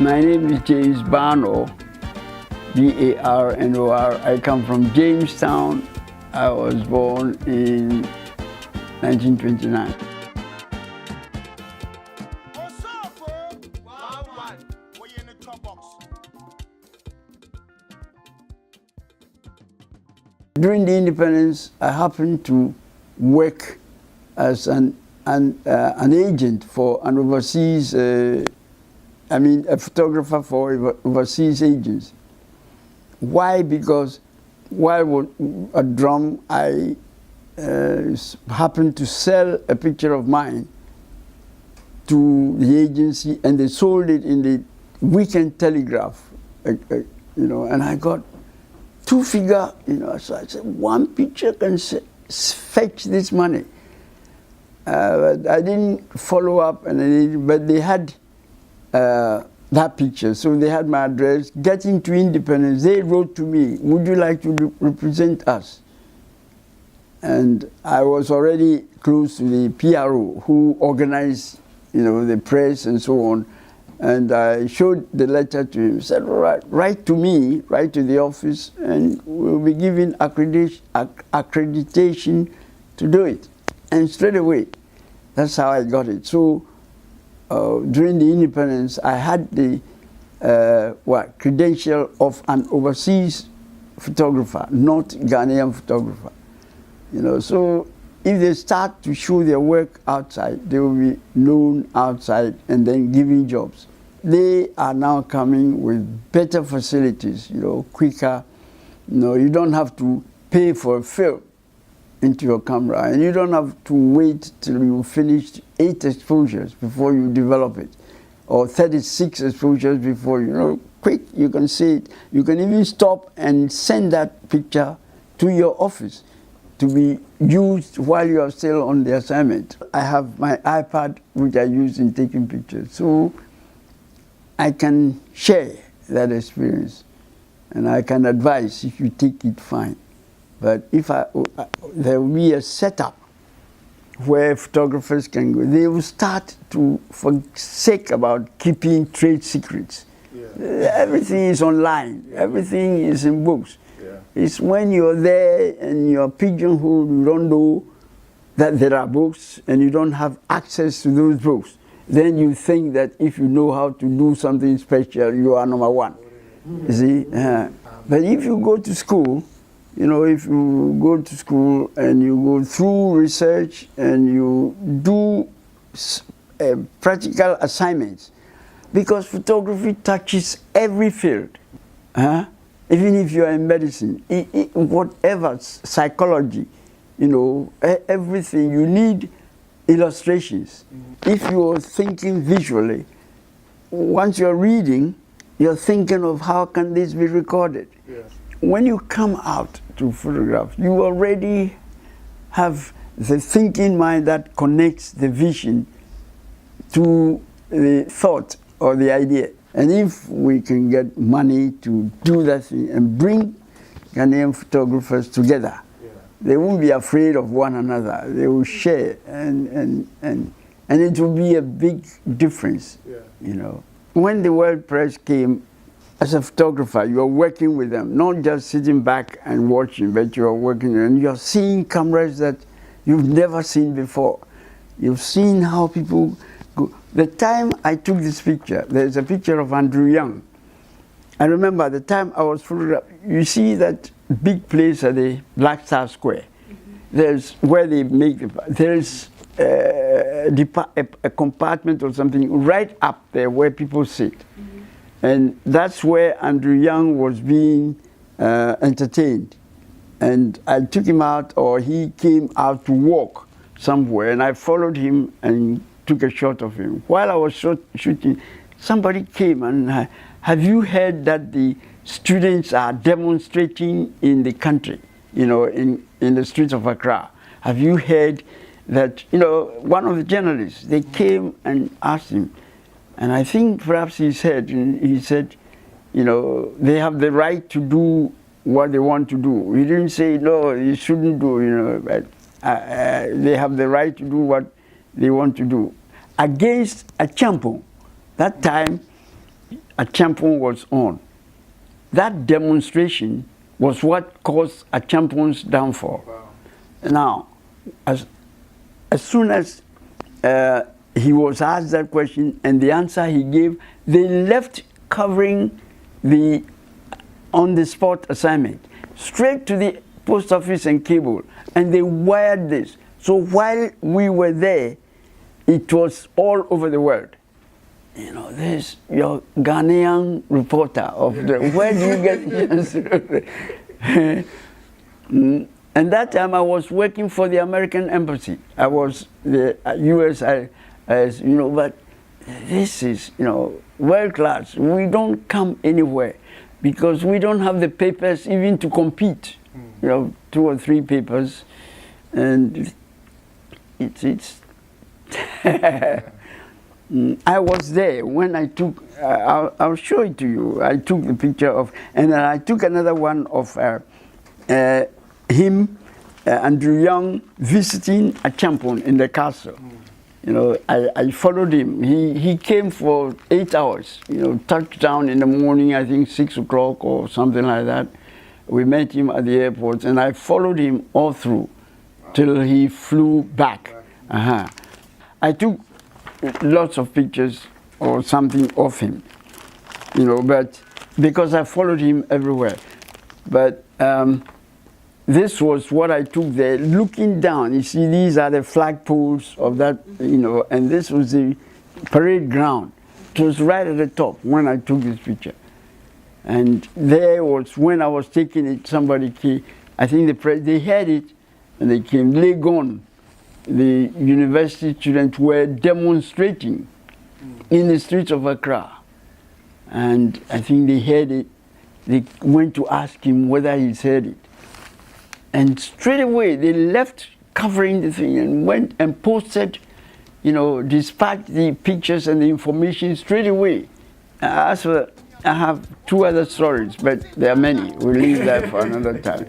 My name is James Barnor, B-A-R-N-O-R. I come from Jamestown. I was born in 1929. During the independence, I happened to work as an agent for an overseas, a photographer for overseas agents. Why? Because while at Drum, I happened to sell a picture of mine to the agency, and they sold it in the Weekend Telegraph, and I got two-figure, so I said, one picture can fetch this money. But I didn't follow up, but they had that picture, so they had my address. Getting to independence, they wrote to me, would you like to represent us? And I was already close to the PRO who organized, the press and so on. And I showed the letter to him, said, all right, write to me, write to the office, and we'll be given accreditation to do it. And straight away, that's how I got it. So during the independence, I had the credential of an overseas photographer, not Ghanaian photographer. So if they start to show their work outside, they will be known outside and then given jobs. They are now coming with better facilities, quicker. You don't have to pay for a film into your camera, and you don't have to wait till you finish 8 exposures before you develop it, or 36 exposures before quick, you can see it. You can even stop and send that picture to your office to be used while you are still on the assignment. I have my iPad, which I use in taking pictures, so I can share that experience, and I can advise if you take it, fine. But if there will be a setup where photographers can go, they will start to forsake about keeping trade secrets. Yeah. Everything is online, everything is in books. Yeah. It's when you're there and you're pigeonholed, you don't know that there are books and you don't have access to those books. Then you think that if you know how to do something special, you are number one. You see? But if you go to school, if you go to school and you go through research and you do practical assignments, because photography touches every field, even if you are in medicine, whatever, psychology, everything, you need illustrations. If you're thinking visually, once you're reading, you're thinking of how can this be recorded. Yes. When you come out to photograph, you already have the thinking mind that connects the vision to the thought or the idea. And if we can get money to do that thing and bring Ghanaian photographers together, they won't be afraid of one another. They will share, and it will be a big difference. When the world press came, as a photographer, you are working with them, not just sitting back and watching, but you are working and you are seeing cameras that you've never seen before. You've seen how people go. The time I took this picture, there's a picture of Andrew Young. I remember the time I was photographing, you see that big place at the Black Star Square. There's where they make there's a compartment or something right up there where people sit. And that's where Andrew Young was being entertained. And I took him out, or he came out to walk somewhere, and I followed him and took a shot of him. While I was shooting, somebody came and, have you heard that the students are demonstrating in the country, in the streets of Accra? Have you heard that, one of the journalists, they came and asked him, and I think perhaps he said, they have the right to do what they want to do. He didn't say, no, you shouldn't do, but they have the right to do what they want to do. Against a champion. That time, Acheampong was on. That demonstration was what caused Acheampong's downfall. Wow. Now, as soon as he was asked that question and the answer he gave, they left covering the on-the-spot assignment straight to the post office and cable, and they wired this. So while we were there, it was all over the world. You know, there's your Ghanaian reporter of the, where do you get the chance? And that time I was working for the American Embassy. I was the US, as you know, but this is, you know, world class. We don't come anywhere because we don't have the papers even to compete. You know, 2 or 3 papers, and it's I was there when I took, I'll show it to you. I took the picture of, and then I took another one of him, Andrew Young, visiting Acheampong in the castle. You know, I followed him. He came for 8 hours, you know, touched down in the morning, I think 6 o'clock or something like that. We met him at the airport, and I followed him all through till he flew back. I took lots of pictures or something of him, you know, but because I followed him everywhere. But this was what I took there, looking down. You see, these are the flagpoles of that, you know, and this was the parade ground. It was right at the top when I took this picture. And there was, when I was taking it, somebody came, I think they had it, and they came. Legon, the university students were demonstrating in the streets of Accra. And I think they heard it. They went to ask him whether he's heard it. And straight away, they left covering the thing and went and posted, you know, dispatched the pictures and the information straight away. As for, I have 2 other stories, but there are many. We'll leave that for another time.